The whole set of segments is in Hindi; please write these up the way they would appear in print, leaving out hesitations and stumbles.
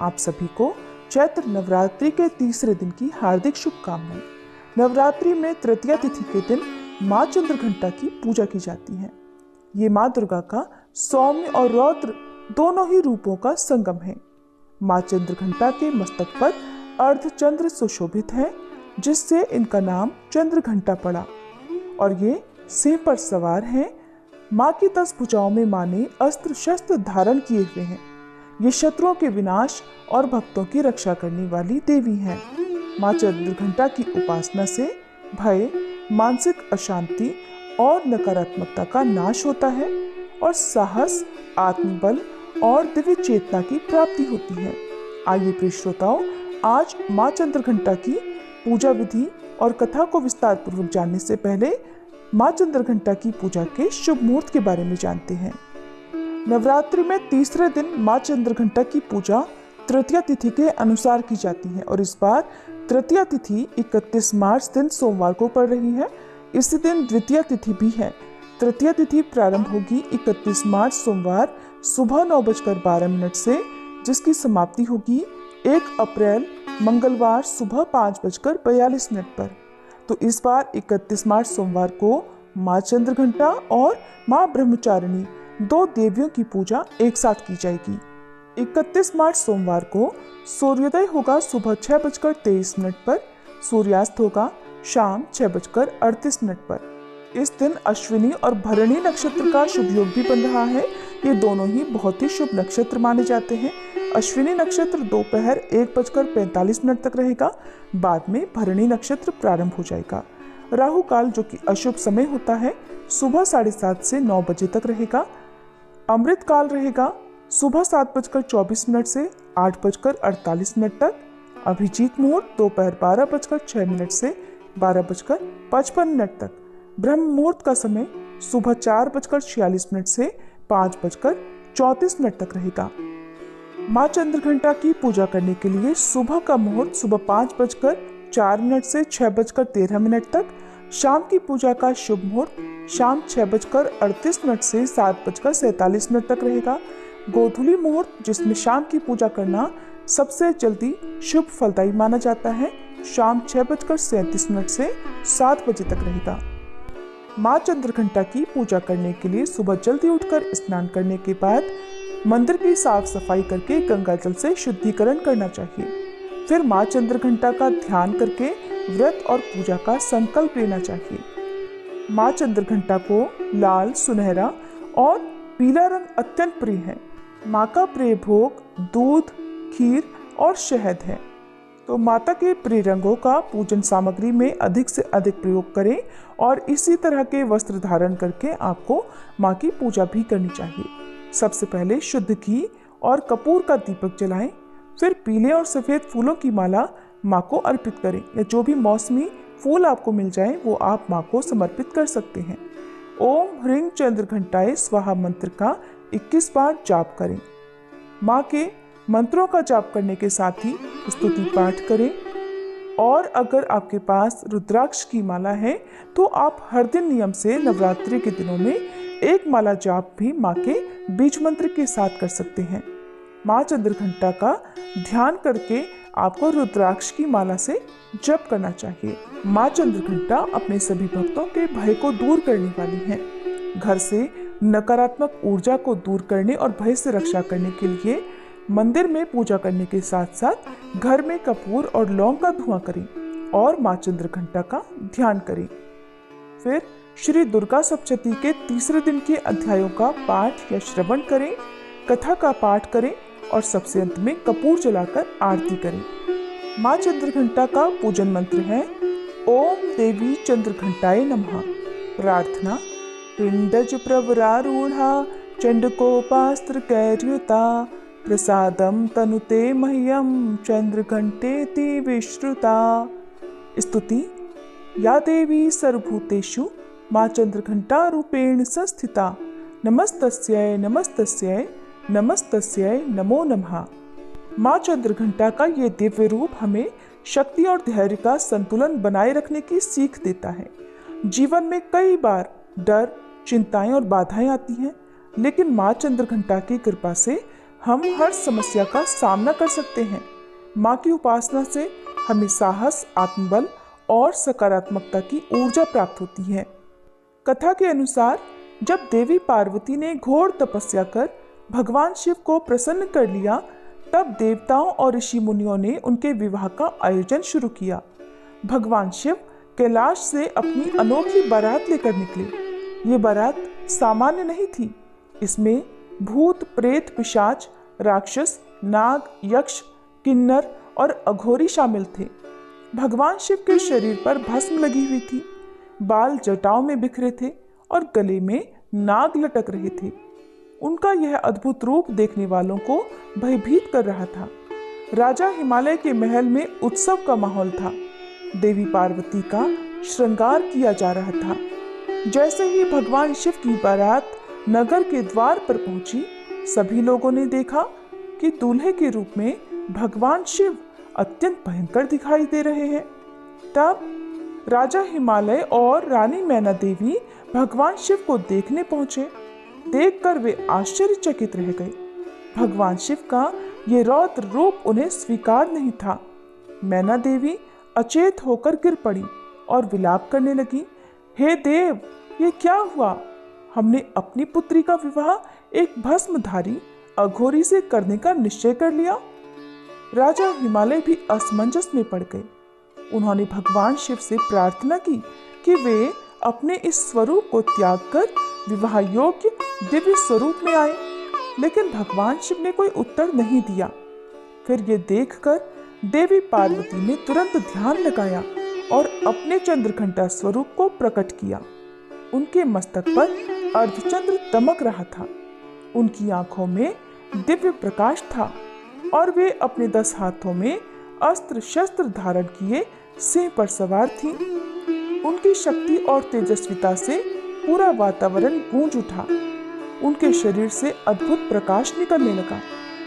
आप सभी को चैत्र नवरात्रि के तीसरे दिन की हार्दिक शुभकामनाएं। नवरात्रि में तृतीया तिथि के दिन माँ चंद्रघंटा की पूजा की जाती है। ये माँ दुर्गा का सौम्य और रौद्र दोनों ही रूपों का संगम है। माँ चंद्रघंटा के मस्तक पर अर्धचंद्र सुशोभित है, जिससे इनका नाम चंद्रघंटा पड़ा, और ये सिंह पर सवार हैं। माँ की 10 भुजाओं में माँ ने अस्त्र शस्त्र धारण किए हुए हैं। ये शत्रुओं के विनाश और भक्तों की रक्षा करने वाली देवी हैं। माँ चंद्रघंटा की उपासना से भय, मानसिक अशांति और नकारात्मकता का नाश होता है और साहस, आत्मबल और दिव्य चेतना की प्राप्ति होती है। आइए प्रिय श्रोताओं, आज माँ चंद्रघंटा की पूजा विधि और कथा को विस्तार पूर्वक जानने से पहले माँ चंद्रघंटा की पूजा के शुभ मुहूर्त के बारे में जानते हैं। नवरात्रि में तीसरे दिन माँ चंद्रघंटा की पूजा तृतीया तिथि के अनुसार की जाती है और इस बार तृतीया तिथि 31 मार्च दिन सोमवार को पड़ रही है। इसी दिन द्वितीया तिथि भी है। तृतीया तिथि प्रारंभ होगी 31 मार्च सोमवार सुबह 9:12 से, जिसकी समाप्ति होगी 1 अप्रैल मंगलवार सुबह 5:42 पर। तो इस बार 31 मार्च सोमवार को माँ चंद्रघंटा और माँ ब्रह्मचारिणी 2 देवियों की पूजा एक साथ की जाएगी। 31 मार्च सोमवार को सूर्योदय होगा सुबह 6:23 पर, सूर्यास्त होगा शाम 6:38 पर। इस दिन अश्विनी और भरणी नक्षत्र का शुभ योग भी बन रहा है। ये दोनों ही बहुत ही शुभ नक्षत्र माने जाते हैं। अश्विनी नक्षत्र दोपहर 1:45 तक रहेगा, बाद में भरणी नक्षत्र प्रारंभ हो जाएगा। राहु काल, जो कि अशुभ समय होता है, सुबह 7:30 से 9 बजे तक रहेगा। अमृत काल रहेगा सुबह 7:24 से 8:48 तक। अभिजीत मुहूर्त दोपहर 12:06 से 12:55 तक। ब्रह्म मुहूर्त का समय सुबह 4:46 से 5:34 तक रहेगा। माँ चंद्रघंटा की पूजा करने के लिए सुबह का मुहूर्त सुबह 5:04 से 6:13 तक। शाम की पूजा का शुभ मुहूर्त शाम 6:38 से 7:47 तक रहेगा। गोधूली मुहूर्त, जिसमें शाम की पूजा करना सबसे जल्दी शुभ फलदायी माना जाता है, शाम 6:37 से 7 बजे तक रहेगा। माँ चंद्रघंटा की पूजा करने के लिए सुबह जल्दी उठकर स्नान करने के बाद मंदिर की साफ सफाई करके गंगा जल से शुद्धिकरण करना चाहिए। फिर माँ चंद्रघंटा का ध्यान करके व्रत और पूजा का संकल्प लेना चाहिए। माँ चंद्रघंटा को लाल, सुनहरा और पीला रंग अत्यंत प्रिय है। माँ का प्रिय भोग दूध, खीर और शहद है। तो माता के प्रिय रंगों का पूजन सामग्री में अधिक से अधिक प्रयोग करें और इसी तरह के वस्त्र धारण करके आपको माँ की पूजा भी करनी चाहिए। सबसे पहले शुद्ध घी और कपूर का दीपक जलाएं, फिर पीले और सफेद फूलों की माला माँ को अर्पित करें, या जो भी मौसमी फूल आपको मिल जाए वो आप माँ को समर्पित कर सकते हैं। ओम ह्रीं चंद्रघंटाय स्वाहा मंत्र का 21 बार जाप करें। माँ के मंत्रों का जाप करने के साथ ही स्तुति पाठ करें, और अगर आपके पास रुद्राक्ष की माला है तो आप हर दिन नियम से नवरात्रि के दिनों में एक माला जाप भी माँ के बीज मंत्र के साथ कर सकते हैं। माँ चंद्रघंटा का ध्यान करके आपको रुद्राक्ष की माला से जप करना चाहिए। माँ चंद्रघंटा अपने सभी भक्तों के भय को दूर करने वाली है। घर से नकारात्मक ऊर्जा को दूर करने और भय से रक्षा करने के लिए मंदिर में पूजा करने के साथ साथ घर में कपूर और लौंग का धुआं करें और माँ चंद्रघंटा का ध्यान करें। फिर श्री दुर्गा सप्तशती के तीसरे दिन के अध्यायों का पाठ या श्रवण करें, कथा का पाठ करें और सबसे अंत में कपूर जलाकर आरती करें। माँ चंद्रघंटा का पूजन मंत्र है ओम देवी चंद्रघंटाय नमः। प्रार्थना पिंडज प्रवरारूढ़ा चंडकोपास्त्र कैर्युता प्रसादम तनुते मह्यम चंद्रघंटेति विश्रुता। स्तुति या देवी सर्वभूतेषु माँ चंद्रघंटा रूपेण संस्थिता नमस्तस्यै नमस्तस्यै नमस्तस्यै नमो नमः। माँ चंद्रघंटा का ये दिव्य रूप हमें शक्ति और धैर्य का संतुलन बनाए रखने की सीख देता है। जीवन में कई बार डर, चिंताएं और बाधाएं आती हैं, लेकिन माँ चंद्रघंटा की कृपा से हम हर समस्या का सामना कर सकते हैं। माँ की उपासना से हमें साहस, आत्मबल और सकारात्मकता की ऊर्जा प्राप्त होती है। कथा के अनुसार जब देवी पार्वती ने घोर तपस्या कर भगवान शिव को प्रसन्न कर लिया, तब देवताओं और ऋषि मुनियों ने उनके विवाह का आयोजन शुरू किया। भगवान शिव कैलाश से अपनी अनोखी बारात लेकर निकले। ये बारात सामान्य नहीं थी। इसमें भूत, प्रेत, पिशाच, राक्षस, नाग, यक्ष, किन्नर और अघोरी शामिल थे। भगवान शिव के शरीर पर भस्म लगी हुई थी, बाल जटाओं में बिखरे थे और गले में नाग लटक रहे थे। उनका यह अद्भुत रूप देखने वालों को भयभीत कर रहा था। राजा हिमालय के महल में उत्सव का माहौल था। देवी पार्वती का श्रृंगार किया जा रहा था। जैसे ही भगवान शिव की बारात नगर के द्वार पर पहुंची, सभी लोगों ने देखा कि दूल्हे के रूप में भगवान शिव अत्यंत भयंकर दिखाई दे रहे हैं। तब राजा हिमालय और रानी मैना देवी भगवान शिव को देखने पहुंचे। देखकर वे आश्चर्यचकित रह गए। भगवान शिव का ये रौद्र रूप उन्हें स्वीकार नहीं था। मैना देवी अचेत होकर गिर पड़ी और विलाप करने लगी, हे देव, ये क्या हुआ? हमने अपनी पुत्री का विवाह एक भस्मधारी अघोरी से करने का निश्चय कर लिया। राजा हिमालय भी असमंजस में पड़ गए। उन्होंने भगवान शिव से प्रार्थना की कि वे अपने इस स्वरूप को त्याग कर विवाह योग्य दिव्य स्वरूप में आए, लेकिन भगवान शिव ने कोई उत्तर नहीं दिया। फिर ये देखकर देवी पार्वती ने तुरंत ध्यान लगाया और अपने चंद्रघंटा स्वरूप को प्रकट किया। उनके मस्तक पर अर्धचंद्र दमक रहा था। उनकी आंखों में दिव्य प्रकाश था और वे अपने 10 हाथों में अस्त्र शस्त्र धारण किए सिंह पर सवार थीं। उनकी शक्ति और तेजस्विता से पूरा वातावरण गूंज उठा। उनके शरीर से अद्भुत प्रकाश निकलने लगा,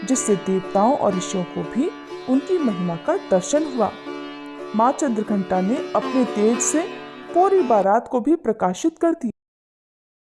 जिससे देवताओं और ऋषियों को भी उनकी महिमा का दर्शन हुआ। माँ चंद्रघंटा ने अपने तेज से पूरी बारात को भी प्रकाशित कर दिया।